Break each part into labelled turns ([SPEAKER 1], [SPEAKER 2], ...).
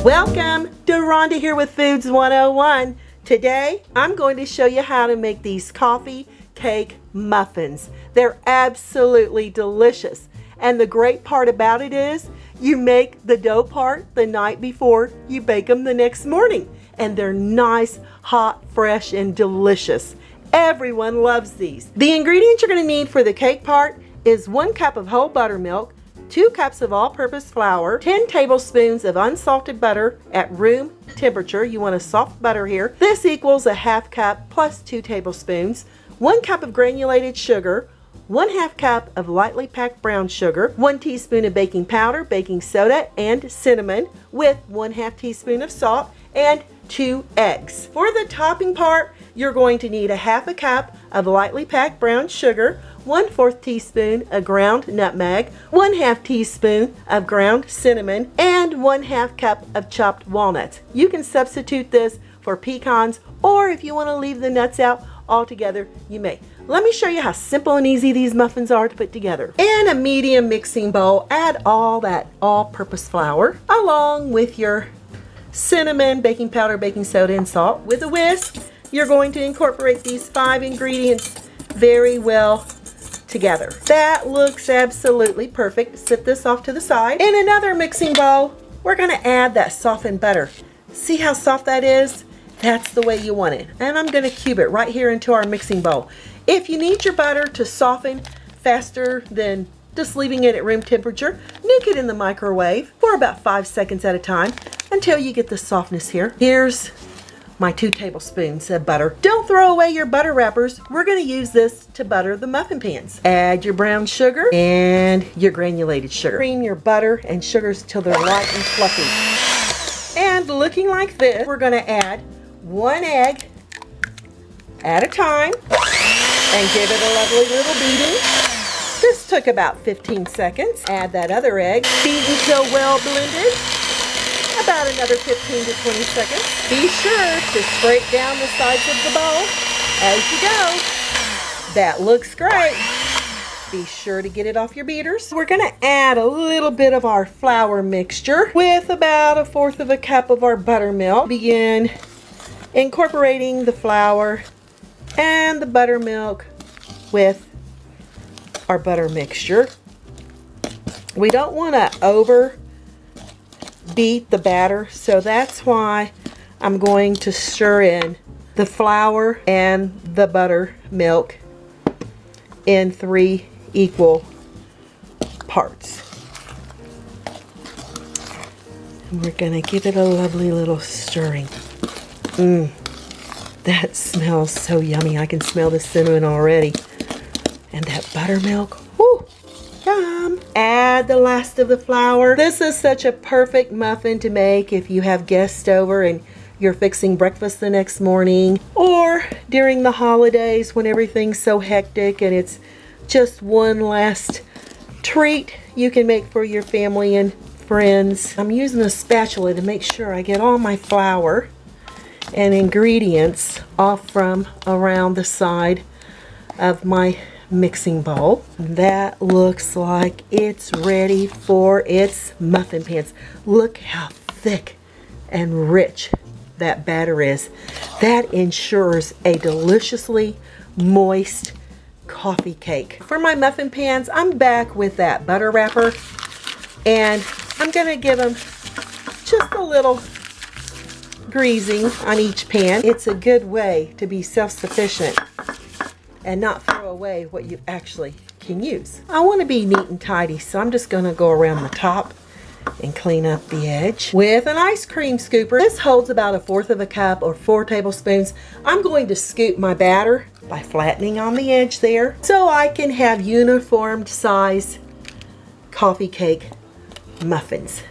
[SPEAKER 1] Welcome to Rhonda here with Foods 101. Today I'm going to show you how to make these coffee cake muffins. They're absolutely delicious. And the great part about it is you make the dough part the night before you bake them the next morning. And they're nice, hot, fresh, and delicious. Everyone loves these. The ingredients you're going to need for the cake part is 1 cup of whole buttermilk, 2 cups of all-purpose flour, 10 tablespoons of unsalted butter at room temperature. You want a soft butter here. This equals a half cup plus 2 tablespoons, 1 cup of granulated sugar, 1/2 cup of lightly packed brown sugar, 1 teaspoon of baking powder, baking soda, and cinnamon with 1/2 teaspoon of salt, and 2 eggs. For the topping part, you're going to need a 1/2 cup of lightly packed brown sugar, 1/4 teaspoon of ground nutmeg, 1/2 teaspoon of ground cinnamon, and 1/2 cup of chopped walnuts. You can substitute this for pecans, or if you want to leave the nuts out altogether, you may. Let me show you how simple and easy these muffins are to put together. In a medium mixing bowl, add all that all-purpose flour along with your cinnamon, baking powder, baking soda, and salt. With a whisk, you're going to incorporate these 5 ingredients very well together. That looks absolutely perfect. Set this off to the side. In another mixing bowl, we're going to add that softened butter. See how soft that is? That's the way you want it. And I'm going to cube it right here into our mixing bowl. If you need your butter to soften faster than just leaving it at room temperature, nuke it in the microwave for about 5 seconds at a time until you get the softness here. Here's my 2 tablespoons of butter. Don't throw away your butter wrappers. We're going to use this to butter the muffin pans. Add your brown sugar and your granulated sugar. Cream your butter and sugars till they're light and fluffy. And looking like this, we're going to add 1 egg at a time and give it a lovely little beating. This took about 15 seconds. Add that other egg. Beat until well blended. About another 15 to 20 seconds. Be sure to scrape down the sides of the bowl as you go. That looks great. Be sure to get it off your beaters. We're going to add a little bit of our flour mixture with about 1/4 cup of our buttermilk. Begin incorporating the flour and the buttermilk with our butter mixture. We don't want to over beat the batter, so that's why I'm going to stir in the flour and the buttermilk in 3 equal parts. And we're going to give it a lovely little stirring. That smells so yummy. I can smell the cinnamon already. And that buttermilk, whoo, yum. Add the last of the flour. This is such a perfect muffin to make if you have guests over and you're fixing breakfast the next morning, or during the holidays when everything's so hectic and it's just one last treat you can make for your family and friends. I'm using a spatula to make sure I get all my flour and ingredients off from around the side of my mixing bowl. That looks like it's ready for its muffin pans. Look how thick and rich that batter is. That ensures a deliciously moist coffee cake. For my muffin pans, I'm back with that butter wrapper, and I'm going to give them just a little greasing on each pan. It's a good way to be self-sufficient and not throw away what you actually can use. I want to be neat and tidy, so I'm just going to go around the top and clean up the edge with an ice cream scooper. This holds about 1/4 cup or 4 tablespoons. I'm going to scoop my batter by flattening on the edge there so I can have uniformed size coffee cake muffins.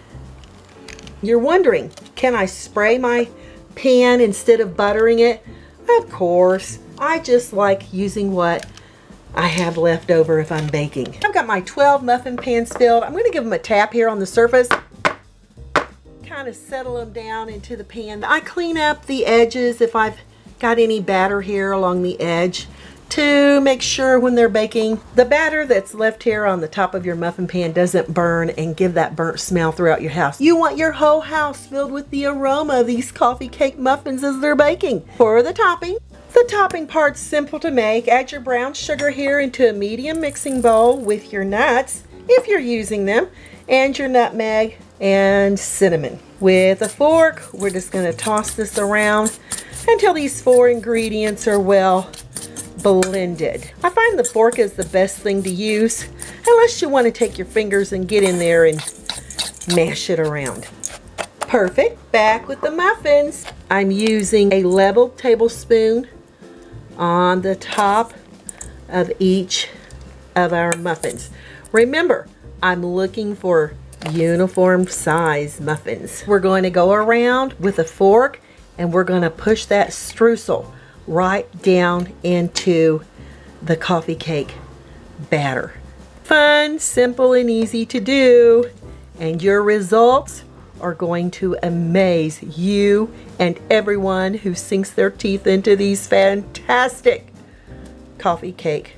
[SPEAKER 1] You're wondering, can I spray my pan instead of buttering it? Of course. I just like using what I have left over if I'm baking. I've got my 12 muffin pans filled. I'm going to give them a tap here on the surface. Kind of settle them down into the pan. I clean up the edges if I've got any batter here along the edge. to make sure when they're baking, the batter that's left here on the top of your muffin pan doesn't burn and give that burnt smell throughout your house. You want your whole house filled with the aroma of these coffee cake muffins as they're baking. For the topping part's simple to make. Add your brown sugar here into a medium mixing bowl with your nuts, if you're using them, and your nutmeg and cinnamon. With a fork, we're just going to toss this around until these 4 ingredients are well blended. I find the fork is the best thing to use unless you want to take your fingers and get in there and mash it around. Perfect. Back with the muffins. I'm using a level tablespoon on the top of each of our muffins. Remember, I'm looking for uniform size muffins. We're going to go around with a fork and we're going to push that streusel right down into the coffee cake batter. Fun, simple, and easy to do. And your results are going to amaze you and everyone who sinks their teeth into these fantastic coffee cake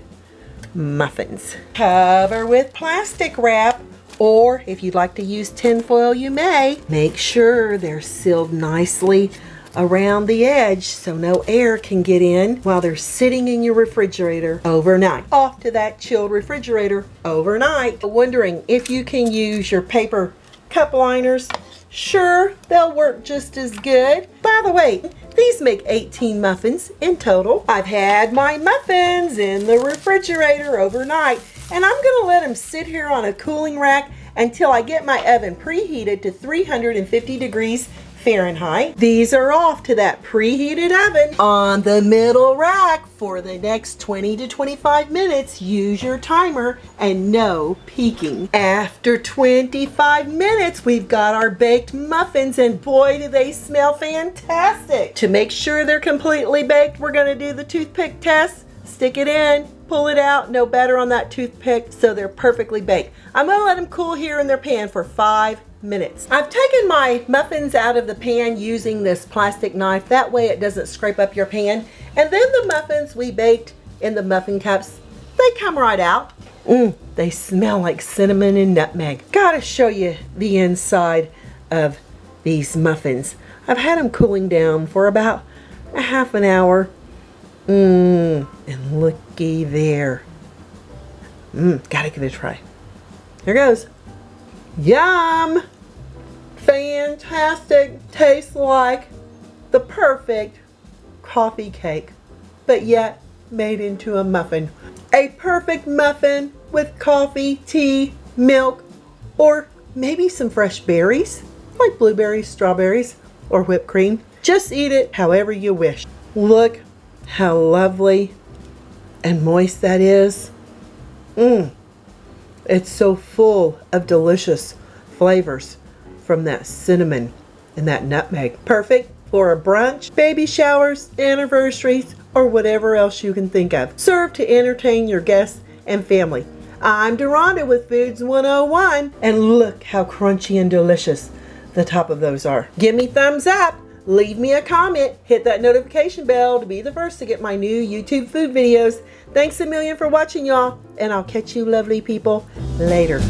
[SPEAKER 1] muffins. Cover with plastic wrap, or if you'd like to use tin foil, you may. Make sure they're sealed nicely around the edge so no air can get in while they're sitting in your refrigerator overnight. Off to that chilled refrigerator overnight. Wondering if you can use your paper cup liners? Sure, they'll work just as good. By the way, these make 18 muffins in total. I've had my muffins in the refrigerator overnight, and I'm gonna let them sit here on a cooling rack until I get my oven preheated to 350 degrees Fahrenheit. These are off to that preheated oven on the middle rack for the next 20 to 25 minutes. Use your timer and no peeking. After 25 minutes, we've got our baked muffins, and boy, do they smell fantastic. To make sure they're completely baked, we're gonna do the toothpick test. Stick it in, pull it out, no batter on that toothpick, so they're perfectly baked. I'm gonna let them cool here in their pan for 5 minutes. I've taken my muffins out of the pan using this plastic knife. That way it doesn't scrape up your pan. And then the muffins we baked in the muffin cups, they come right out. They smell like cinnamon and nutmeg. Gotta show you the inside of these muffins. I've had them cooling down for about a half an hour. And looky there. Gotta give it a try. Here goes. Yum! Fantastic! Tastes like the perfect coffee cake, but yet made into a muffin. A perfect muffin with coffee, tea, milk, or maybe some fresh berries, like blueberries, strawberries, or whipped cream. Just eat it however you wish. Look how lovely and moist that is. It's so full of delicious flavors from that cinnamon and that nutmeg. Perfect for a brunch, baby showers, anniversaries, or whatever else you can think of. Serve to entertain your guests and family. I'm Deronda with Foods 101, and look how crunchy and delicious the top of those are. Give me thumbs up. Leave me a comment, hit that notification bell to be the first to get my new YouTube food videos. Thanks a million for watching, y'all, and I'll catch you lovely people later.